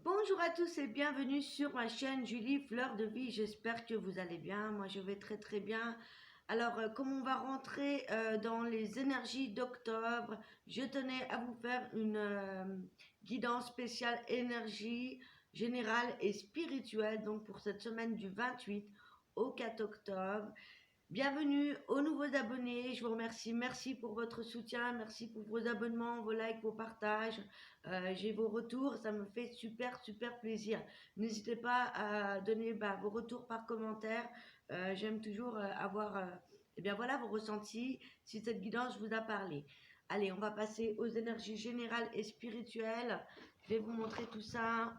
Bonjour à tous et bienvenue sur ma chaîne Julie Fleur de Vie. J'espère que vous allez bien. Moi, je vais très bien. Alors, comme on va rentrer dans les énergies d'octobre, je tenais à vous faire une guidance spéciale énergie générale et spirituelle. Donc, pour cette semaine du 28 au 4 octobre. Bienvenue aux nouveaux abonnés, je vous remercie, merci pour votre soutien, merci pour vos abonnements, vos likes, vos partages, j'ai vos retours, ça me fait super plaisir. N'hésitez pas à donner vos retours par commentaire, j'aime toujours avoir eh bien voilà, vos ressentis, si cette guidance vous a parlé. Allez, on va passer aux énergies générales et spirituelles, je vais vous montrer tout ça.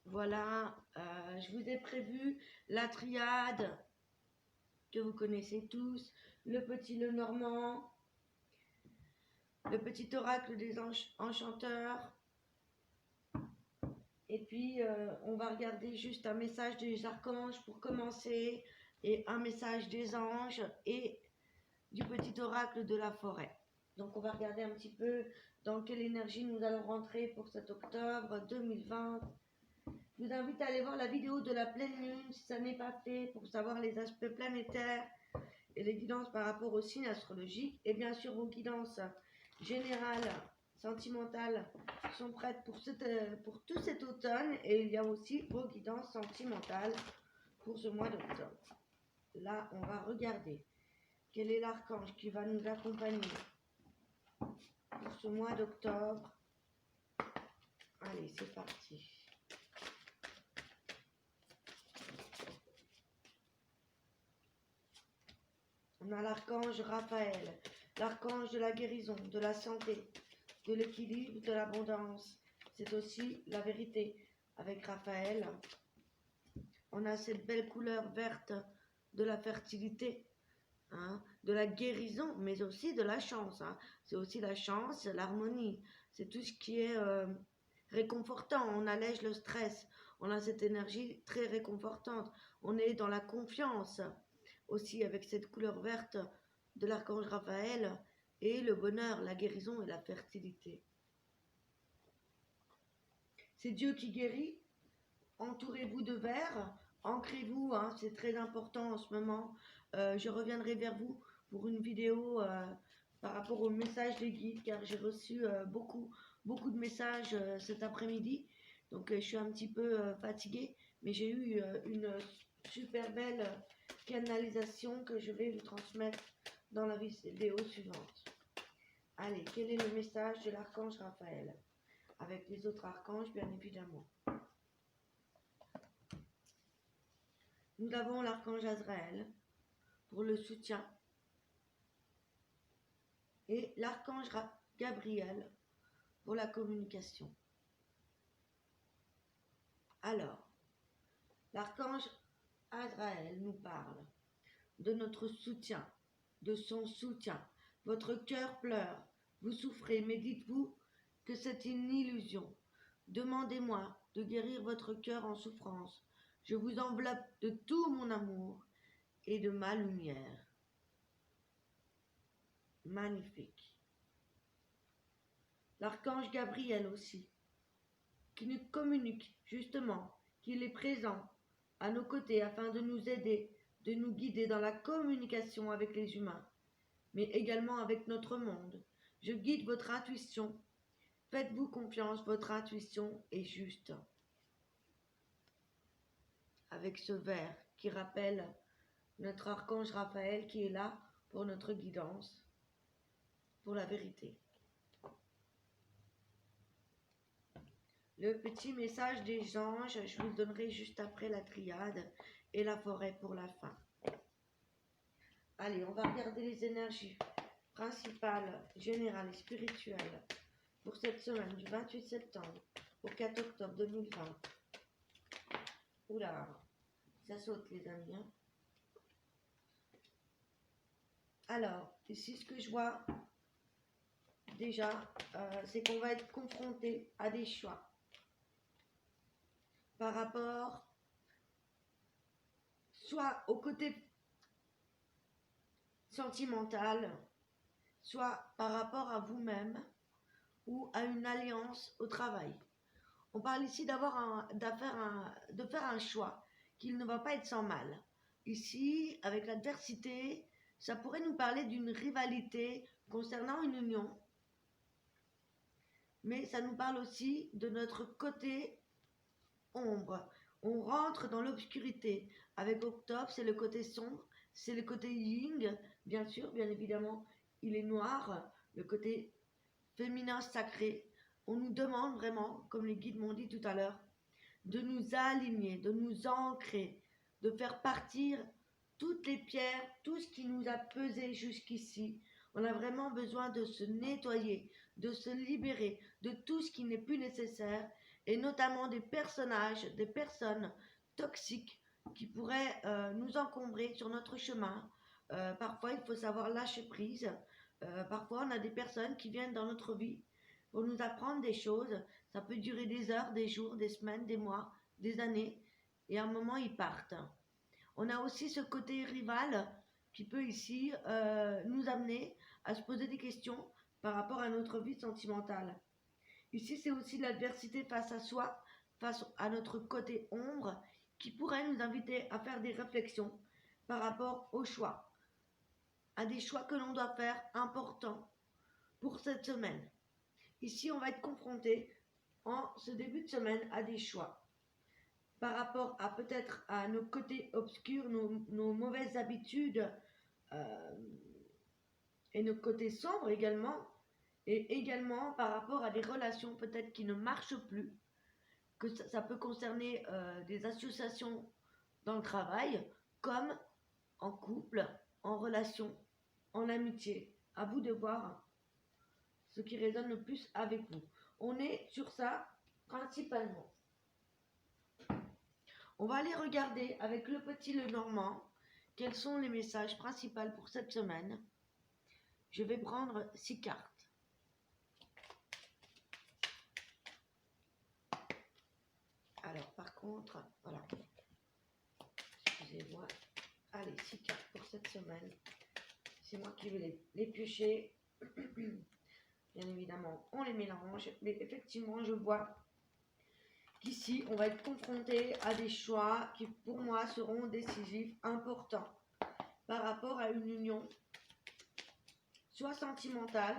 Voilà, je vous ai prévu la triade que vous connaissez tous, le petit Lenormand, le petit oracle des enchanteurs. Et puis, on va regarder juste un message des archanges pour commencer, et un message des anges et du petit oracle de la forêt. Donc, on va regarder un petit peu dans quelle énergie nous allons rentrer pour cet octobre 2020. Je vous invite à aller voir la vidéo de la pleine lune si ça n'est pas fait pour savoir les aspects planétaires et les guidances par rapport aux signes astrologiques. Et bien sûr, vos guidances générales, sentimentales sont prêtes pour tout cet automne. Et il y a aussi vos guidances sentimentales pour ce mois d'octobre. Là, on va regarder quel est l'archange qui va nous accompagner pour ce mois d'octobre. Allez, c'est parti. On a l'archange Raphaël, l'archange de la guérison, de la santé, de l'équilibre, de l'abondance. C'est aussi la vérité. Avec Raphaël, on a cette belle couleur verte de la fertilité, de la guérison, mais aussi de la chance. C'est aussi la chance, l'harmonie. C'est tout ce qui est réconfortant. On allège le stress. On a cette énergie très réconfortante. On est dans la confiance aussi avec cette couleur verte de l'archange Raphaël et le bonheur, la guérison et la fertilité. C'est Dieu qui guérit. Entourez-vous de verre, ancrez-vous, c'est très important en ce moment. Je reviendrai vers vous pour une vidéo par rapport au message des guides, car j'ai reçu beaucoup de messages cet après-midi. Donc je suis un petit peu fatiguée, mais j'ai eu une super belle canalisation que je vais vous transmettre dans la vidéo suivante. Allez, quel est le message de l'archange Raphaël? Avec les autres archanges, bien évidemment. Nous avons l'archange Azraël pour le soutien et l'archange Gabriel pour la communication. Alors, l'archange Azraël nous parle de notre soutien, de son soutien. Votre cœur pleure, vous souffrez, mais dites-vous que c'est une illusion. Demandez-moi de guérir votre cœur en souffrance. Je vous enveloppe de tout mon amour et de ma lumière. Magnifique. L'archange Gabriel aussi, qui nous communique justement qu'il est présent à nos côtés afin de nous aider, de nous guider dans la communication avec les humains, mais également avec notre monde. Je guide votre intuition. Faites-vous confiance, votre intuition est juste. Avec ce vert qui rappelle notre archange Raphaël qui est là pour notre guidance, pour la vérité. Le petit message des anges, je vous le donnerai juste après la triade et la forêt pour la fin. Allez, on va regarder les énergies principales, générales et spirituelles pour cette semaine du 28 septembre au 4 octobre 2020. Oula, ça saute les amis. Alors, ici ce que je vois déjà, c'est qu'on va être confronté à des choix par rapport soit au côté sentimental, soit par rapport à vous-même, ou à une alliance au travail. On parle ici de faire un choix qui ne va pas être sans mal. Ici, avec l'adversité, ça pourrait nous parler d'une rivalité concernant une union, mais ça nous parle aussi de notre côté ombre. On rentre dans l'obscurité. Avec Octobre, c'est le côté sombre, c'est le côté yin, bien sûr, bien évidemment, il est noir, le côté féminin sacré. On nous demande vraiment, comme les guides m'ont dit tout à l'heure, de nous aligner, de nous ancrer, de faire partir toutes les pierres, tout ce qui nous a pesé jusqu'ici. On a vraiment besoin de se nettoyer, de se libérer de tout ce qui n'est plus nécessaire, et notamment des personnages, des personnes toxiques qui pourraient nous encombrer sur notre chemin. Parfois, il faut savoir lâcher prise. Parfois, on a des personnes qui viennent dans notre vie pour nous apprendre des choses. Ça peut durer des heures, des jours, des semaines, des mois, des années, et à un moment, ils partent. On a aussi ce côté rival qui peut ici nous amener à se poser des questions par rapport à notre vie sentimentale. Ici, c'est aussi l'adversité face à soi, face à notre côté ombre, qui pourrait nous inviter à faire des réflexions par rapport aux choix, à des choix que l'on doit faire importants pour cette semaine. Ici, on va être confronté en ce début de semaine à des choix par rapport à peut-être à nos côtés obscurs, nos mauvaises habitudes euh, et nos côtés sombres également, et également par rapport à des relations peut-être qui ne marchent plus, que ça peut concerner des associations dans le travail, comme en couple, en relation, en amitié. À vous de voir ce qui résonne le plus avec vous. On est sur ça principalement. On va aller regarder avec le petit Lenormand quels sont les messages principaux pour cette semaine. Je vais prendre 6 cartes. Alors, par contre, voilà. Excusez-moi. Allez, 6 cartes pour cette semaine. C'est moi qui vais les piocher. Bien évidemment, on les mélange. Mais effectivement, je vois qu'ici, on va être confronté à des choix qui, pour moi, seront décisifs, importants par rapport à une union, soit sentimentale,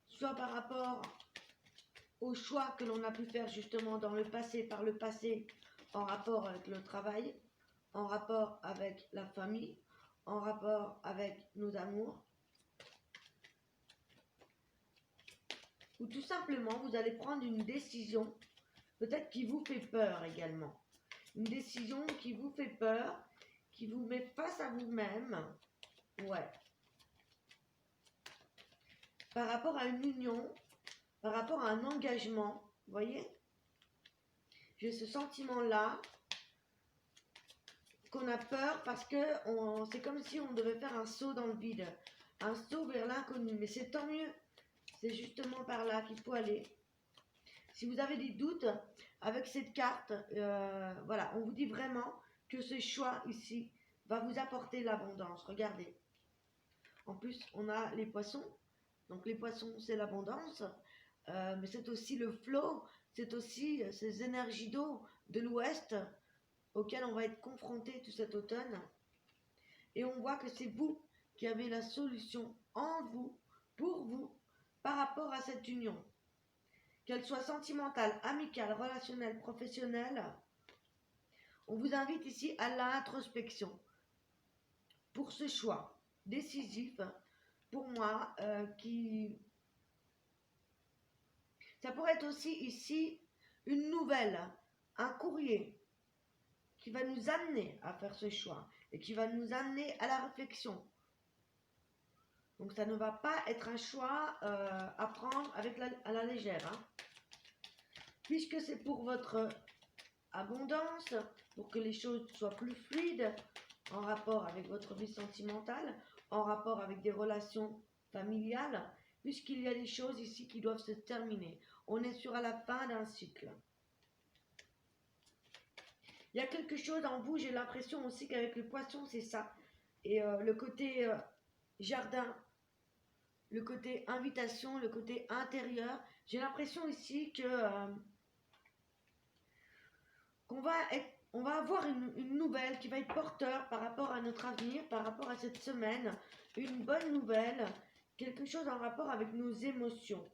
soit par rapport aux choix que l'on a pu faire justement dans le passé, par le passé, en rapport avec le travail, en rapport avec la famille, en rapport avec nos amours, ou tout simplement vous allez prendre une décision peut-être qui vous fait peur également, une décision qui vous fait peur, qui vous met face à vous-même, ouais, par rapport à une union, par rapport à un engagement, vous voyez, j'ai ce sentiment-là, qu'on a peur parce que c'est comme si on devait faire un saut dans le vide, un saut vers l'inconnu, mais c'est tant mieux, c'est justement par là qu'il faut aller. Si vous avez des doutes avec cette carte, voilà, on vous dit vraiment que ce choix ici va vous apporter l'abondance. Regardez, en plus on a les poissons, donc les poissons c'est l'abondance, mais c'est aussi le flot, c'est aussi ces énergies d'eau de l'ouest auquel on va être confronté tout cet automne. Et on voit que c'est vous qui avez la solution en vous, pour vous, par rapport à cette union. Qu'elle soit sentimentale, amicale, relationnelle, professionnelle, on vous invite ici à l'introspection. Pour ce choix décisif, pour moi, ça pourrait être aussi ici une nouvelle, un courrier qui va nous amener à faire ce choix et qui va nous amener à la réflexion. Donc ça ne va pas être un choix à prendre à la légère. Hein. Puisque c'est pour votre abondance, pour que les choses soient plus fluides en rapport avec votre vie sentimentale, en rapport avec des relations familiales, puisqu'il y a des choses ici qui doivent se terminer. On est sur à la fin d'un cycle. Il y a quelque chose en vous, j'ai l'impression aussi qu'avec le poisson, c'est ça. Et le côté jardin, le côté invitation, le côté intérieur. J'ai l'impression ici que on va avoir une nouvelle qui va être porteur par rapport à notre avenir, par rapport à cette semaine, une bonne nouvelle, quelque chose en rapport avec nos émotions,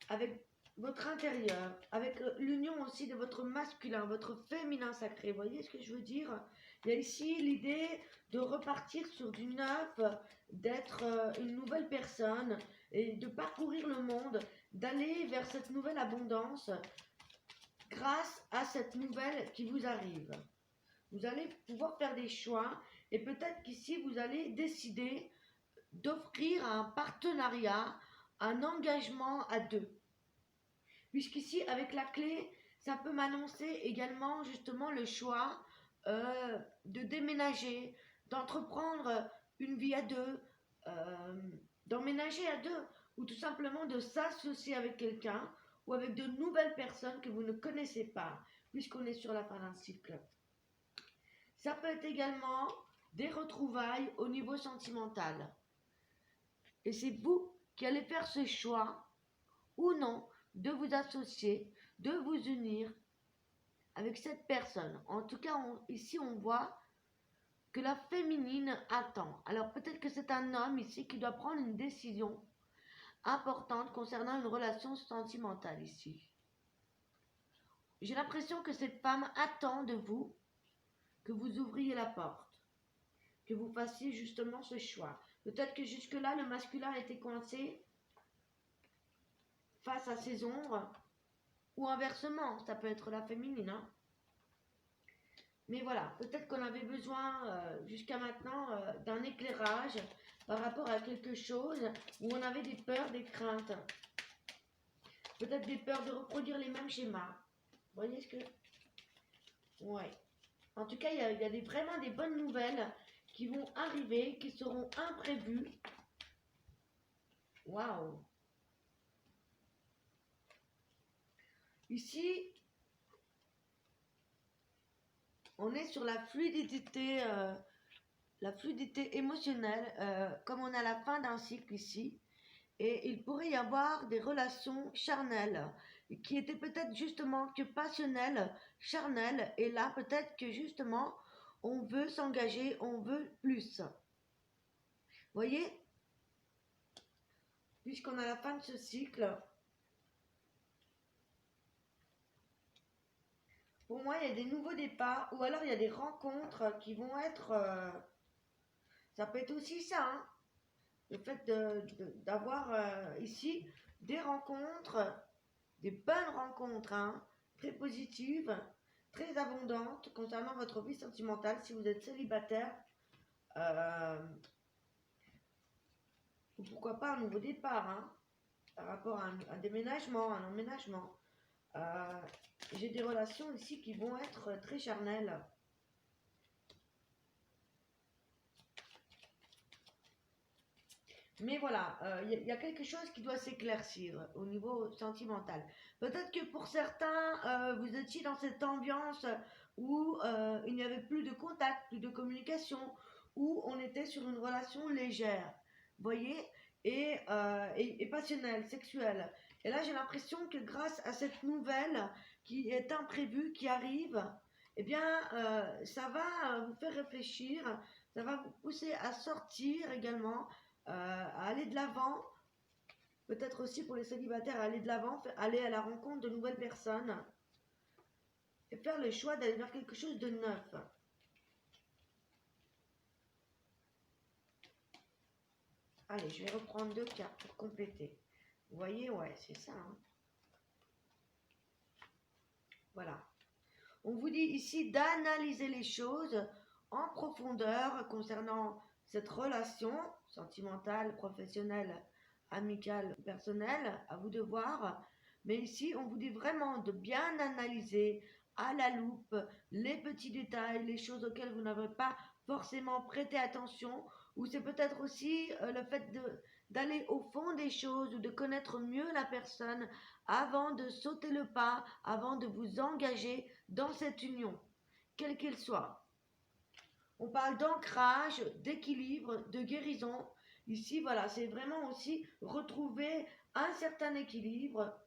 avec votre intérieur, avec l'union aussi de votre masculin, votre féminin sacré. Vous voyez ce que je veux dire? Il y a ici l'idée de repartir sur du neuf, d'être une nouvelle personne et de parcourir le monde, d'aller vers cette nouvelle abondance grâce à cette nouvelle qui vous arrive. Vous allez pouvoir faire des choix et peut-être qu'ici vous allez décider d'offrir un partenariat, un engagement à deux. Puisqu'ici, avec la clé, ça peut m'annoncer également justement le choix de déménager, d'entreprendre une vie à deux, euh, d'emménager à deux, ou tout simplement de s'associer avec quelqu'un ou avec de nouvelles personnes que vous ne connaissez pas, puisqu'on est sur la fin d'un cycle. Ça peut être également des retrouvailles au niveau sentimental. Et c'est vous qui allez faire ce choix ou non de vous associer, de vous unir avec cette personne. En tout cas, ici, on voit que la féminine attend. Alors peut-être que c'est un homme ici qui doit prendre une décision importante concernant une relation sentimentale ici. J'ai l'impression que cette femme attend de vous que vous ouvriez la porte, que vous fassiez justement ce choix. Peut-être que jusque-là, le masculin était coincé face à ses ombres, ou inversement, ça peut être la féminine. Hein. Mais voilà, peut-être qu'on avait besoin jusqu'à maintenant d'un éclairage par rapport à quelque chose où on avait des peurs, des craintes. Peut-être des peurs de reproduire les mêmes schémas. Vous voyez ce que... Ouais. En tout cas, il y a vraiment des bonnes nouvelles qui vont arriver, qui seront imprévues. Waouh! Ici, on est sur la fluidité émotionnelle, comme on a la fin d'un cycle ici. Et il pourrait y avoir des relations charnelles qui étaient peut-être justement que passionnelles, charnelles. Et là, peut-être que justement, on veut s'engager, on veut plus. Vous voyez? Puisqu'on a la fin de ce cycle, pour moi, il y a des nouveaux départs ou alors il y a des rencontres qui vont être... ça peut être aussi ça, hein, le fait d'avoir ici des rencontres, des bonnes rencontres, hein, très positives, très abondantes concernant votre vie sentimentale si vous êtes célibataire. Ou pourquoi pas un nouveau départ, hein, par rapport à un déménagement, un emménagement. J'ai des relations ici qui vont être très charnelles. Mais voilà, y a quelque chose qui doit s'éclaircir au niveau sentimental. Peut-être que pour certains, vous étiez dans cette ambiance où il n'y avait plus de contact, plus de communication, où on était sur une relation légère, voyez, et passionnelle, sexuelle. Et là, j'ai l'impression que grâce à cette nouvelle qui est imprévue, qui arrive, eh bien, ça va vous faire réfléchir, ça va vous pousser à sortir également, à aller de l'avant, peut-être aussi pour les célibataires, à aller de l'avant, aller à la rencontre de nouvelles personnes et faire le choix d'aller vers quelque chose de neuf. Allez, je vais reprendre 2 cartes pour compléter. Vous voyez, ouais, c'est ça. Hein. Voilà. On vous dit ici d'analyser les choses en profondeur concernant cette relation sentimentale, professionnelle, amicale, personnelle, à vous de voir. Mais ici, on vous dit vraiment de bien analyser à la loupe les petits détails, les choses auxquelles vous n'avez pas forcément prêté attention, ou c'est peut-être aussi le fait d'aller au fond des choses ou de connaître mieux la personne avant de sauter le pas, avant de vous engager dans cette union, quelle qu'elle soit. On parle d'ancrage, d'équilibre, de guérison. Ici, voilà, c'est vraiment aussi retrouver un certain équilibre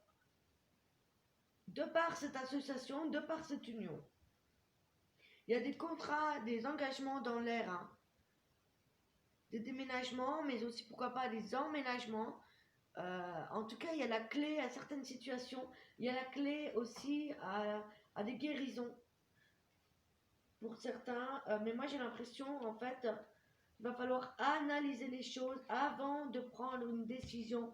de par cette association, de par cette union. Il y a des contrats, des engagements dans l'air, hein. Des déménagements, mais aussi pourquoi pas des emménagements. En tout cas, il y a la clé à certaines situations. Il y a la clé aussi à des guérisons pour certains. Mais moi, j'ai l'impression, en fait, il va falloir analyser les choses avant de prendre une décision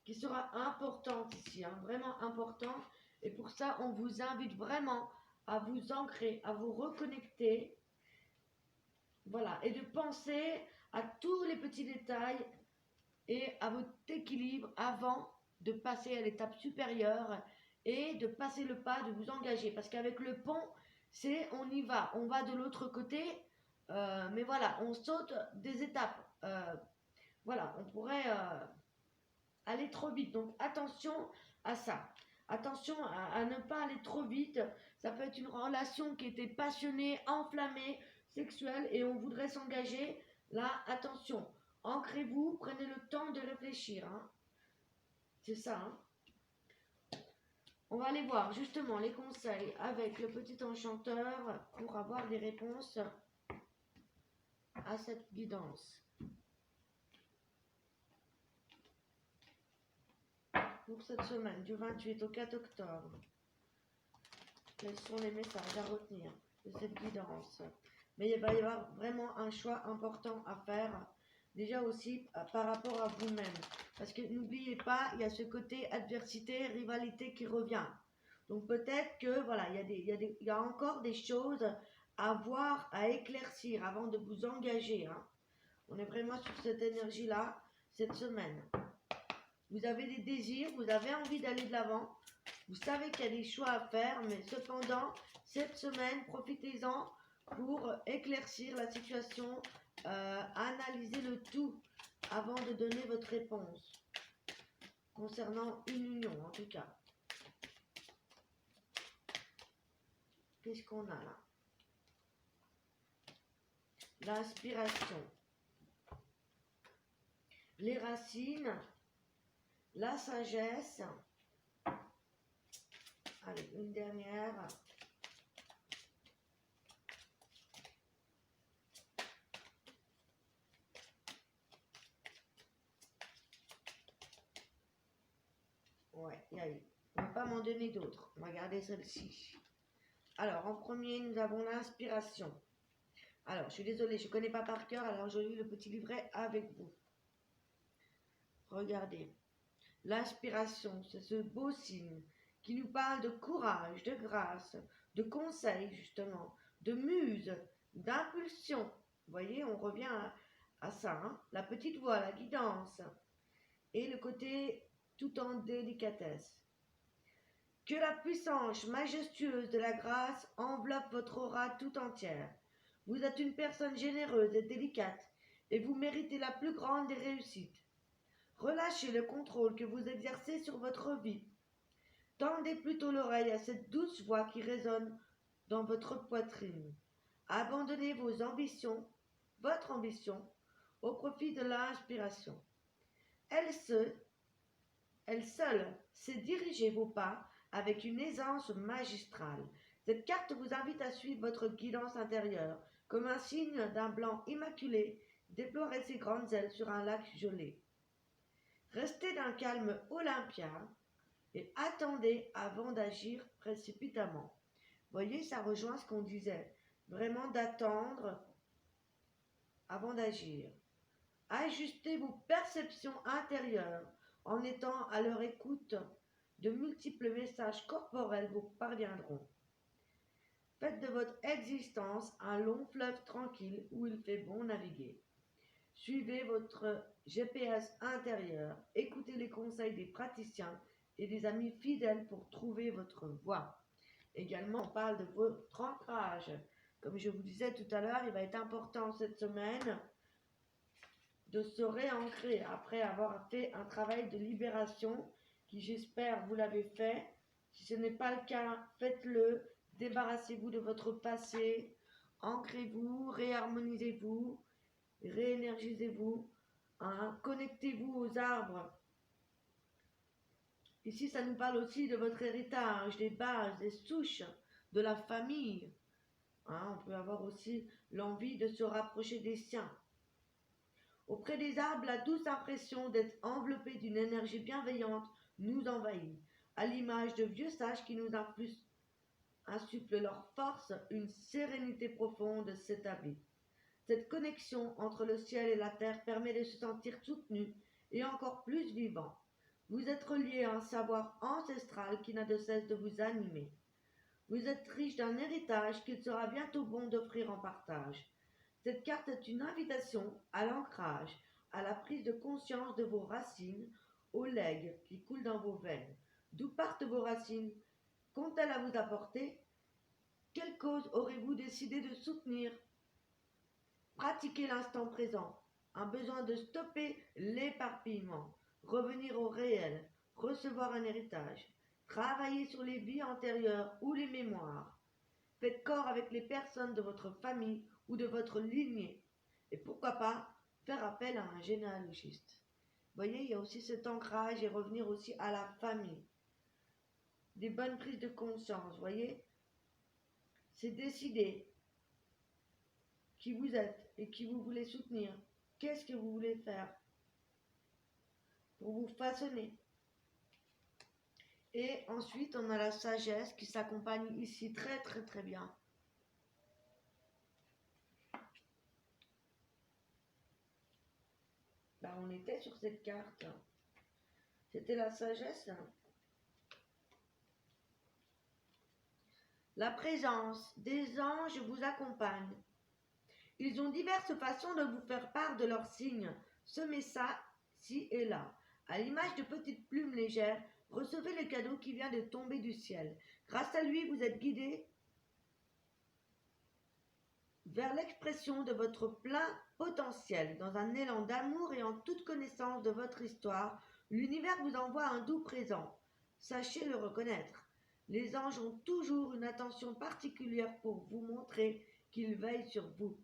qui sera importante ici, hein, vraiment importante. Et pour ça, on vous invite vraiment à vous ancrer, à vous reconnecter, voilà, et de penser à tous les petits détails et à votre équilibre avant de passer à l'étape supérieure et de passer le pas, de vous engager. Parce qu'avec le pont, c'est on y va, on va de l'autre côté, mais voilà, on saute des étapes. Voilà, on pourrait aller trop vite. Donc attention à ça. Attention à ne pas aller trop vite. Ça peut être une relation qui était passionnée, enflammée, sexuelle et on voudrait s'engager. Là, attention. Ancrez-vous, prenez le temps de réfléchir. Hein. C'est ça. Hein. On va aller voir justement les conseils avec le petit enchanteur pour avoir des réponses à cette guidance. Pour cette semaine, du 28 au 4 octobre, quels sont les messages à retenir de cette guidance? Mais il va y avoir vraiment un choix important à faire, déjà aussi par rapport à vous-même. Parce que n'oubliez pas, il y a ce côté adversité, rivalité qui revient. Donc peut-être que voilà, il y a encore des choses à voir, à éclaircir avant de vous engager. Hein. On est vraiment sur cette énergie-là cette semaine. Vous avez des désirs, vous avez envie d'aller de l'avant. Vous savez qu'il y a des choix à faire, mais cependant, cette semaine, profitez-en pour éclaircir la situation, analyser le tout avant de donner votre réponse. Concernant une union, en tout cas. Qu'est-ce qu'on a là? L'inspiration. Les racines. La sagesse. Allez, une dernière. Ouais, il y a eu. On ne va pas m'en donner d'autres. On va garder celle-ci. Alors, en premier, nous avons l'inspiration. Alors, je suis désolée, je ne connais pas par cœur, alors je lis le petit livret avec vous. Regardez. L'inspiration, c'est ce beau signe qui nous parle de courage, de grâce, de conseil, justement, de muse, d'impulsion. Vous voyez, on revient à ça. Hein, la petite voix, la guidance et le côté tout en délicatesse. Que la puissance majestueuse de la grâce enveloppe votre aura tout entière. Vous êtes une personne généreuse et délicate et vous méritez la plus grande des réussites. Relâchez le contrôle que vous exercez sur votre vie. Tendez plutôt l'oreille à cette douce voix qui résonne dans votre poitrine. Abandonnez vos ambitions, votre ambition, au profit de l'inspiration. Elle seule sait diriger vos pas avec une aisance magistrale. Cette carte vous invite à suivre votre guidance intérieure, comme un signe d'un blanc immaculé déploierait ses grandes ailes sur un lac gelé. Restez d'un calme olympien et attendez avant d'agir précipitamment. Voyez, ça rejoint ce qu'on disait, vraiment d'attendre avant d'agir. Ajustez vos perceptions intérieures en étant à leur écoute. De multiples messages corporels vous parviendront. Faites de votre existence un long fleuve tranquille où il fait bon naviguer. Suivez votre GPS intérieur, écoutez les conseils des praticiens et des amis fidèles pour trouver votre voie. Également, on parle de votre ancrage. Comme je vous disais tout à l'heure, il va être important cette semaine de se réancrer après avoir fait un travail de libération qui, j'espère, vous l'avez fait. Si ce n'est pas le cas, faites-le. Débarrassez-vous de votre passé. ancrez-vous, réharmonisez-vous, réénergisez-vous, hein, connectez-vous aux arbres. Ici, ça nous parle aussi de votre héritage, des bases, des souches, de la famille. Hein, on peut avoir aussi l'envie de se rapprocher des siens. Auprès des arbres, la douce impression d'être enveloppé d'une énergie bienveillante nous envahit, à l'image de vieux sages qui nous insufflent leur force, une sérénité profonde s'établit. Cette connexion entre le ciel et la terre permet de se sentir soutenu et encore plus vivant. Vous êtes relié à un savoir ancestral qui n'a de cesse de vous animer. Vous êtes riche d'un héritage qu'il sera bientôt bon d'offrir en partage. Cette carte est une invitation à l'ancrage, à la prise de conscience de vos racines, au legs qui coule dans vos veines. D'où partent vos racines? Qu'ont-elles à vous apporter? Quelle cause aurez-vous décidé de soutenir? Pratiquez l'instant présent, un besoin de stopper l'éparpillement, revenir au réel, recevoir un héritage, travailler sur les vies antérieures ou les mémoires. Faites corps avec les personnes de votre famille ou de votre lignée. Et pourquoi pas faire appel à un généalogiste. Vous voyez, il y a aussi cet ancrage et revenir aussi à la famille. Des bonnes prises de conscience, vous voyez. C'est décider qui vous êtes et qui vous voulez soutenir. Qu'est-ce que vous voulez faire pour vous façonner. Et ensuite, on a la sagesse qui s'accompagne ici très très très bien. Bah, on était sur cette carte. C'était la sagesse. La présence des anges vous accompagne. Ils ont diverses façons de vous faire part de leurs signes. Semez ça, ci et là. À l'image de petites plumes légères, recevez le cadeau qui vient de tomber du ciel. Grâce à lui, vous êtes guidé vers l'expression de votre plein potentiel. Dans un élan d'amour et en toute connaissance de votre histoire, l'univers vous envoie un doux présent. Sachez le reconnaître. Les anges ont toujours une attention particulière pour vous montrer qu'ils veillent sur vous.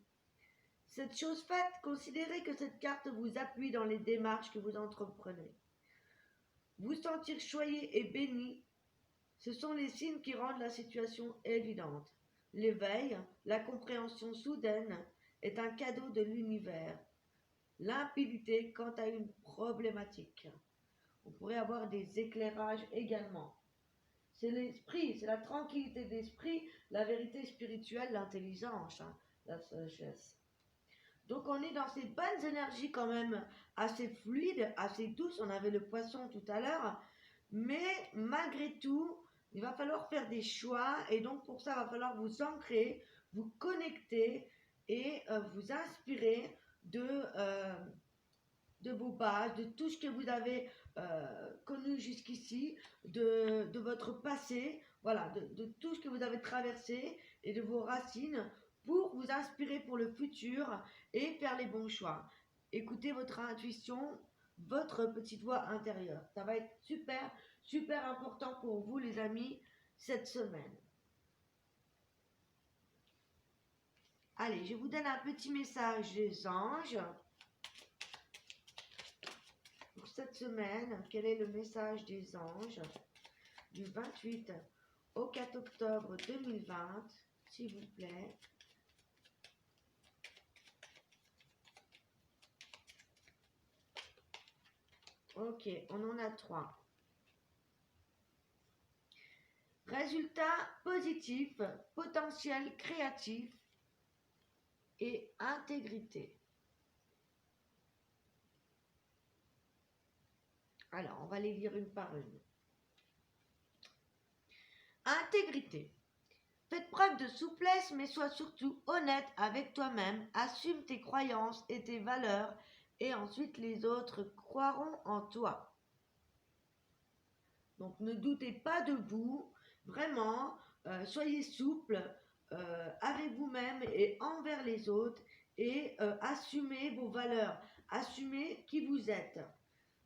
Cette chose faite, considérez que cette carte vous appuie dans les démarches que vous entreprenez. Vous sentir choyé et béni, ce sont les signes qui rendent la situation évidente. L'éveil, la compréhension soudaine, est un cadeau de l'univers. Limpidité quant à une problématique. On pourrait avoir des éclairages également. C'est l'esprit, c'est la tranquillité d'esprit, la vérité spirituelle, l'intelligence, la sagesse. Donc on est dans ces bonnes énergies quand même, assez fluides, assez douces. On avait le poisson tout à l'heure, mais malgré tout, il va falloir faire des choix et donc pour ça, il va falloir vous ancrer, vous connecter et vous inspirer de vos bases, de tout ce que vous avez connu jusqu'ici, de votre passé, voilà, de tout ce que vous avez traversé et de vos racines pour vous inspirer pour le futur et faire les bons choix. Écoutez votre intuition, votre petite voix intérieure. Ça va être super, super important pour vous les amis cette semaine. Allez, je vous donne un petit message des anges. Pour cette semaine, quel est le message des anges du 28 au 4 octobre 2020, s'il vous plaît. Ok, on en a 3. Résultat positif, potentiel créatif et intégrité. Alors, on va les lire une par une. Intégrité. Faites preuve de souplesse, mais sois surtout honnête avec toi-même. Assume tes croyances et tes valeurs, et ensuite les autres croiront en toi. Donc, ne doutez pas de vous. Vraiment, soyez souple avec vous-même et envers les autres, et assumez vos valeurs. Assumez qui vous êtes.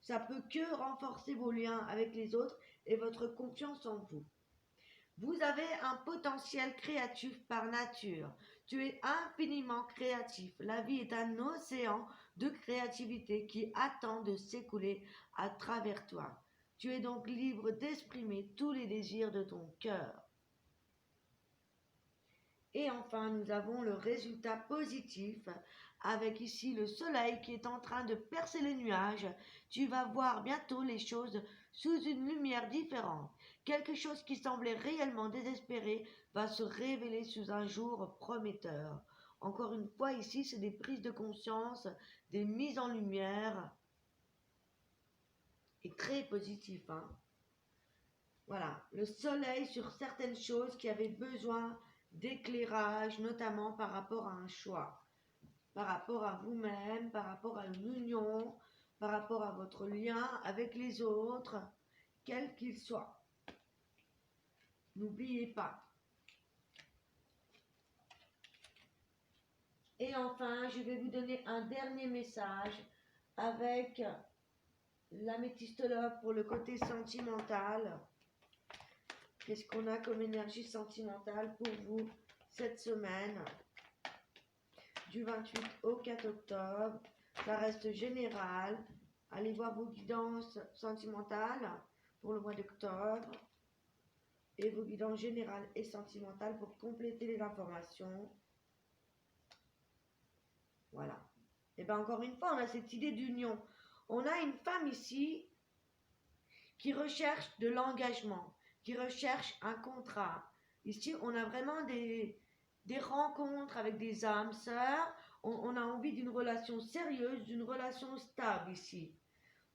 Ça peut que renforcer vos liens avec les autres et votre confiance en vous. Vous avez un potentiel créatif par nature. Tu es infiniment créatif. La vie est un océan de créativité qui attend de s'écouler à travers toi. Tu es donc libre d'exprimer tous les désirs de ton cœur. Et enfin, nous avons le résultat positif avec ici le soleil qui est en train de percer les nuages. Tu vas voir bientôt les choses sous une lumière différente. Quelque chose qui semblait réellement désespéré va se révéler sous un jour prometteur. Encore une fois, ici, c'est des prises de conscience, des mises en lumière et très positif, hein. Voilà, le soleil sur certaines choses qui avaient besoin d'éclairage, notamment par rapport à un choix, par rapport à vous-même, par rapport à une union, par rapport à votre lien avec les autres, quel qu'il soit. N'oubliez pas. Et enfin, je vais vous donner un dernier message avec l'améthystologue pour le côté sentimental. Qu'est-ce qu'on a comme énergie sentimentale pour vous cette semaine du 28 au 4 octobre? Ça reste général. Allez voir vos guidances sentimentales pour le mois d'octobre et vos guidances générales et sentimentales pour compléter les informations. Voilà. Et bien encore une fois, on a cette idée d'union. On a une femme ici qui recherche de l'engagement, qui recherche un contrat. Ici, on a vraiment des rencontres avec des âmes sœurs. On a envie d'une relation sérieuse, d'une relation stable ici.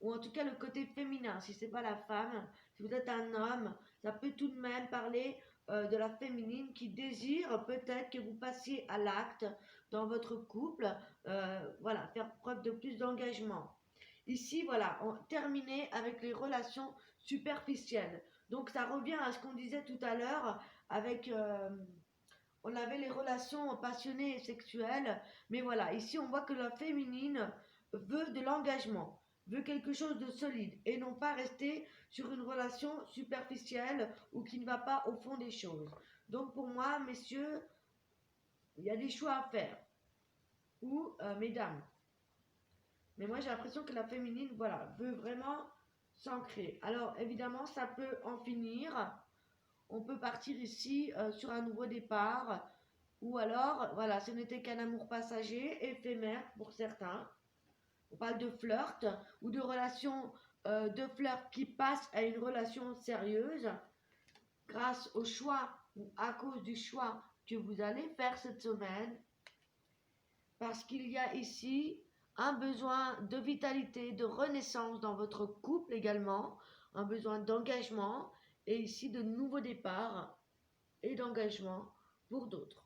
Ou en tout cas le côté féminin, si ce n'est pas la femme, si vous êtes un homme, ça peut tout de même parler de la féminine qui désire peut-être que vous passiez à l'acte dans votre couple, voilà, faire preuve de plus d'engagement. Ici, voilà, on terminait avec les relations superficielles. Donc ça revient à ce qu'on disait tout à l'heure avec... on avait les relations passionnées et sexuelles, mais voilà, ici on voit que la féminine veut de l'engagement, veut quelque chose de solide et non pas rester sur une relation superficielle ou qui ne va pas au fond des choses. Donc pour moi, messieurs, il y a des choix à faire, ou mesdames. Mais moi j'ai l'impression que la féminine, voilà, veut vraiment s'ancrer. Alors évidemment, ça peut en finir. On peut partir ici sur un nouveau départ. Ou alors, voilà, ce n'était qu'un amour passager, éphémère pour certains. On parle de flirt ou de relation de flirt qui passe à une relation sérieuse grâce au choix ou à cause du choix que vous allez faire cette semaine. Parce qu'il y a ici un besoin de vitalité, de renaissance dans votre couple également, un besoin d'engagement et ici de nouveaux départs et d'engagement pour d'autres.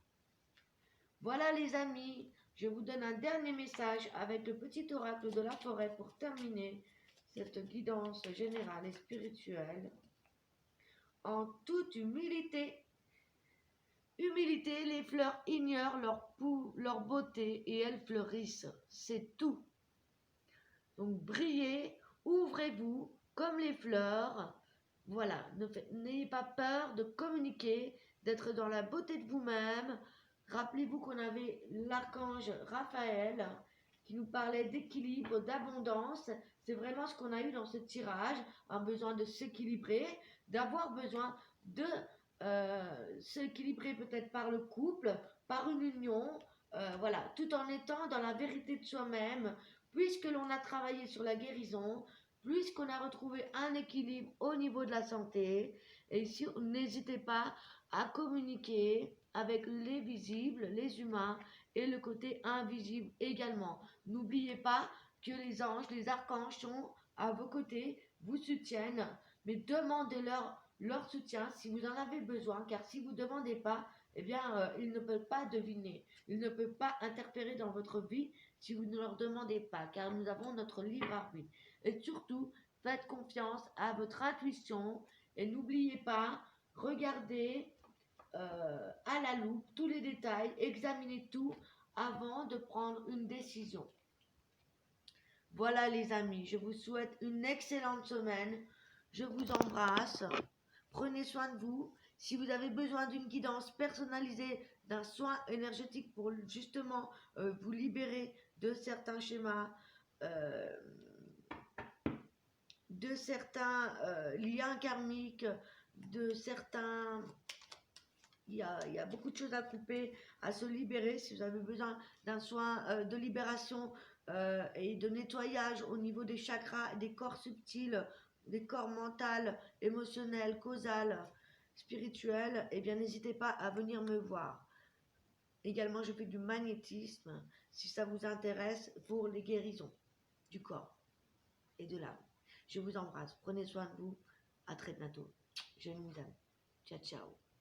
Voilà les amis, je vous donne un dernier message avec le petit oracle de la forêt pour terminer cette guidance générale et spirituelle. En toute humilité, les fleurs ignorent leur beauté et elles fleurissent, c'est tout. Donc brillez, ouvrez-vous comme les fleurs. Voilà, n'ayez pas peur de communiquer, d'être dans la beauté de vous-même. Rappelez-vous qu'on avait l'archange Raphaël qui nous parlait d'équilibre, d'abondance. C'est vraiment ce qu'on a eu dans ce tirage, un besoin de s'équilibrer, d'avoir besoin de s'équilibrer peut-être par le couple, par une union, voilà, tout en étant dans la vérité de soi-même, puisque l'on a travaillé sur la guérison, puisqu'on a retrouvé un équilibre au niveau de la santé. Et ici, n'hésitez pas à communiquer avec les visibles, les humains et le côté invisible également. N'oubliez pas que les anges, les archanges sont à vos côtés, vous soutiennent, mais demandez-leur leur soutien si vous en avez besoin, car si vous ne demandez pas, eh bien, ils ne peuvent pas deviner, ils ne peuvent pas interférer dans votre vie si vous ne leur demandez pas, car nous avons notre libre arbitre. Et surtout, faites confiance à votre intuition et n'oubliez pas, regardez à la loupe tous les détails, examinez tout avant de prendre une décision. Voilà les amis, je vous souhaite une excellente semaine, je vous embrasse, prenez soin de vous. Si vous avez besoin d'une guidance personnalisée, d'un soin énergétique pour justement vous libérer de certains schémas, euh, de certains liens karmiques, de certains... il y a beaucoup de choses à couper, à se libérer. Si vous avez besoin d'un soin de libération et de nettoyage au niveau des chakras, des corps subtils, des corps mental, émotionnel, causal, spirituel, eh bien n'hésitez pas à venir me voir. Également, je fais du magnétisme, si ça vous intéresse, pour les guérisons du corps et de l'âme. Je vous embrasse, prenez soin de vous, à très bientôt. Je vous aime. Ciao, ciao.